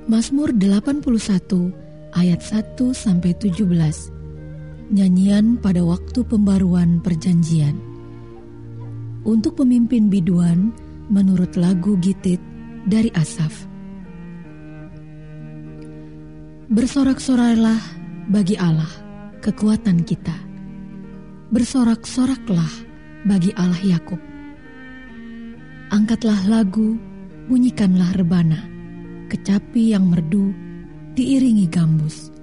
Mazmur 81 ayat 1-17. Nyanyian pada waktu pembaruan perjanjian. Untuk pemimpin biduan menurut lagu Gitit dari Asaf. Bersorak-soraklah bagi Allah, kekuatan kita. Bersorak-soraklah bagi Allah Yakub. Angkatlah lagu, bunyikanlah rebana, kecapi yang merdu diiringi gambus.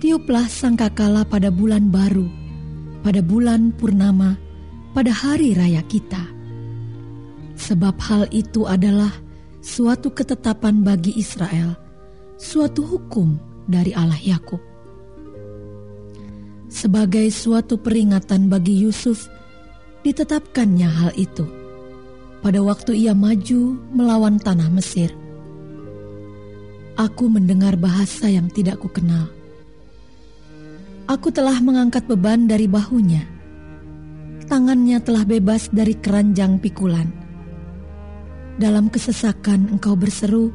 Tiuplah sangkakala pada bulan baru, pada bulan purnama, pada hari raya kita. Sebab hal itu adalah suatu ketetapan bagi Israel, suatu hukum dari Allah Yakub. Sebagai suatu peringatan bagi Yusuf, ditetapkannya hal itu pada waktu ia maju melawan tanah Mesir. Aku mendengar bahasa yang tidak kukenal. Aku telah mengangkat beban dari bahunya. Tangannya telah bebas dari keranjang pikulan. Dalam kesesakan engkau berseru,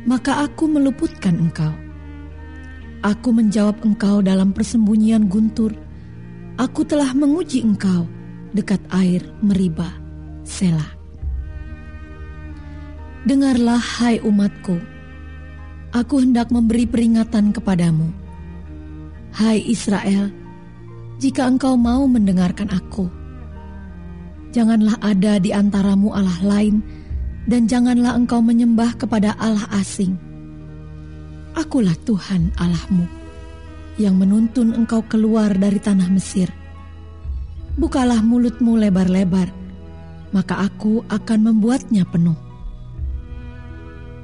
maka aku meluputkan engkau. Aku menjawab engkau dalam persembunyian guntur. Aku telah menguji engkau dekat air Meriba. Selah. Dengarlah hai umatku, aku hendak memberi peringatan kepadamu. Hai Israel, jika engkau mau mendengarkan aku, janganlah ada di antaramu Allah lain, dan janganlah engkau menyembah kepada Allah asing. Akulah Tuhan Allahmu, yang menuntun engkau keluar dari tanah Mesir. Bukalah mulutmu lebar-lebar, maka aku akan membuatnya penuh.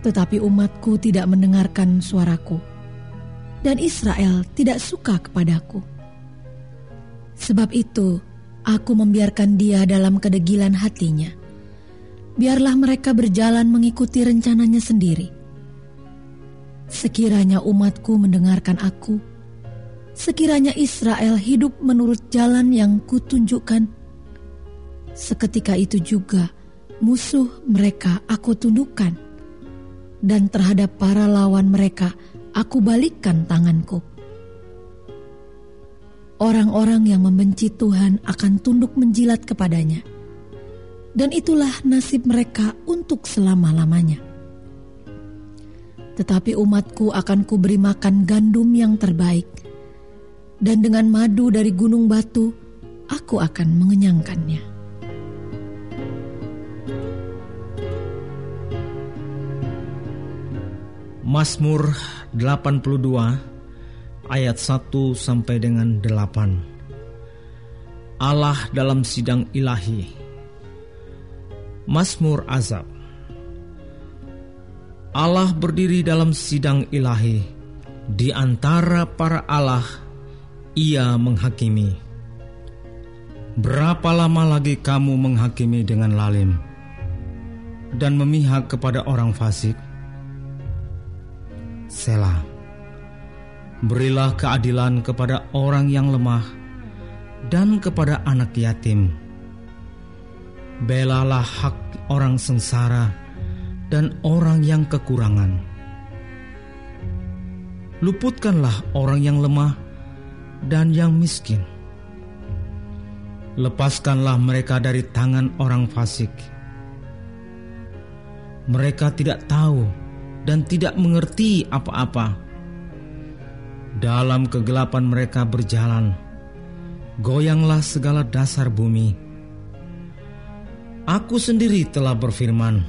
Tetapi umatku tidak mendengarkan suaraku, dan Israel tidak suka kepadaku. Sebab itu, aku membiarkan dia dalam kedegilan hatinya. Biarlah mereka berjalan mengikuti rencananya sendiri. Sekiranya umatku mendengarkan aku, sekiranya Israel hidup menurut jalan yang kutunjukkan, seketika itu juga musuh mereka aku tundukkan, dan terhadap para lawan mereka aku balikkan tanganku. Orang-orang yang membenci Tuhan akan tunduk menjilat kepadanya, dan itulah nasib mereka untuk selama-lamanya. Tetapi umatku akan kuberi makan gandum yang terbaik, dan dengan madu dari gunung batu aku akan mengenyangkannya. Mazmur 82 ayat 1 sampai dengan 8. Allah dalam sidang ilahi. Mazmur Azab. Allah berdiri dalam sidang ilahi, di antara para Allah ia menghakimi. Berapa lama lagi kamu menghakimi dengan lalim dan memihak kepada orang fasik? Selah. Berilah keadilan kepada orang yang lemah dan kepada anak yatim. Belalah hak orang sengsara dan orang yang kekurangan. Luputkanlah orang yang lemah dan yang miskin. Lepaskanlah mereka dari tangan orang fasik. Mereka tidak tahu dan tidak mengerti apa-apa. Dalam kegelapan mereka berjalan, goyanglah segala dasar bumi. Aku sendiri telah berfirman,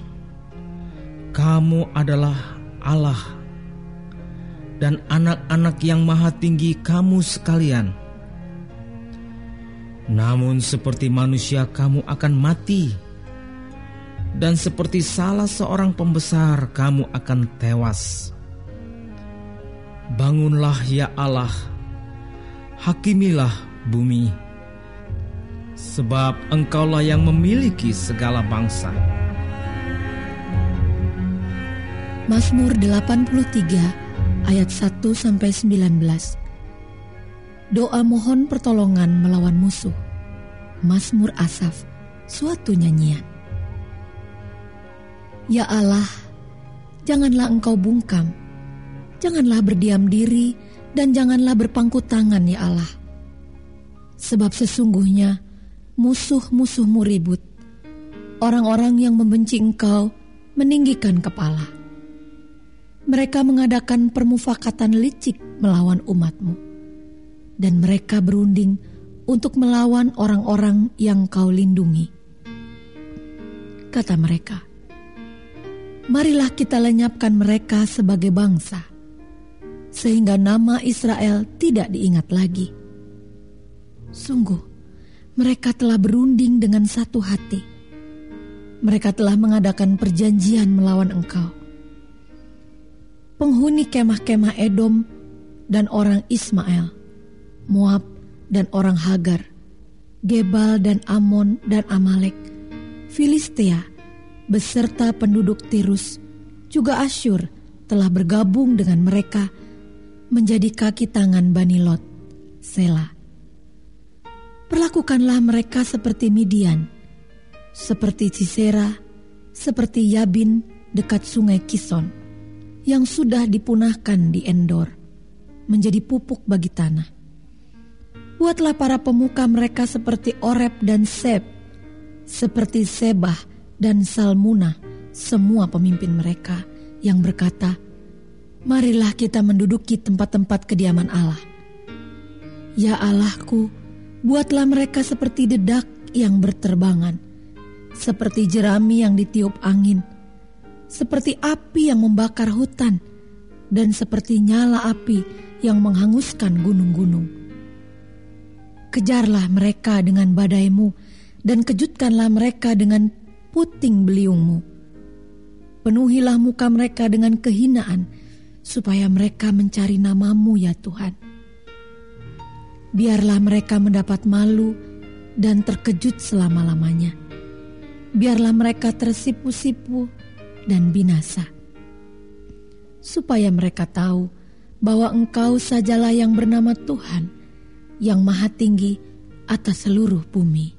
kamu adalah Allah, dan anak-anak yang maha tinggi kamu sekalian. Namun seperti manusia kamu akan mati, dan seperti salah seorang pembesar kamu akan tewas. Bangunlah ya Allah, hakimilah bumi, sebab engkaulah yang memiliki segala bangsa. Mazmur 83 ayat 1-19. Doa mohon pertolongan melawan musuh. Mazmur Asaf, suatu nyanyian. Ya Allah, janganlah engkau bungkam, janganlah berdiam diri, dan janganlah berpangku tangan ya Allah. Sebab sesungguhnya musuh-musuhmu ribut, orang-orang yang membenci engkau meninggikan kepala. Mereka mengadakan permufakatan licik melawan umatmu, dan mereka berunding untuk melawan orang-orang yang kau lindungi. Kata mereka, marilah kita lenyapkan mereka sebagai bangsa, sehingga nama Israel tidak diingat lagi. Sungguh, mereka telah berunding dengan satu hati. Mereka telah mengadakan perjanjian melawan engkau. Penghuni kemah-kemah Edom dan orang Ismael, Moab dan orang Hagar, Gebal dan Amon dan Amalek, Filistia, beserta penduduk Tirus, juga Asyur telah bergabung dengan mereka menjadi kaki tangan Bani Lot. Selah. Perlakukanlah mereka seperti Midian, seperti Sisera, seperti Yabin dekat sungai Kison, yang sudah dipunahkan di Endor, menjadi pupuk bagi tanah. Buatlah para pemuka mereka seperti Oreb dan Seb, seperti Sebah dan Salmunah, semua pemimpin mereka yang berkata, marilah kita menduduki tempat-tempat kediaman Allah. Ya Allahku, buatlah mereka seperti dedak yang berterbangan, seperti jerami yang ditiup angin, seperti api yang membakar hutan, dan seperti nyala api yang menghanguskan gunung-gunung. Kejarlah mereka dengan badaimu, dan kejutkanlah mereka dengan puting beliungmu. Penuhilah muka mereka dengan kehinaan, supaya mereka mencari namamu ya Tuhan. Biarlah mereka mendapat malu dan terkejut selama-lamanya. Biarlah mereka tersipu-sipu dan binasa. Supaya mereka tahu bahwa Engkau sajalah yang bernama Tuhan, yang maha tinggi atas seluruh bumi.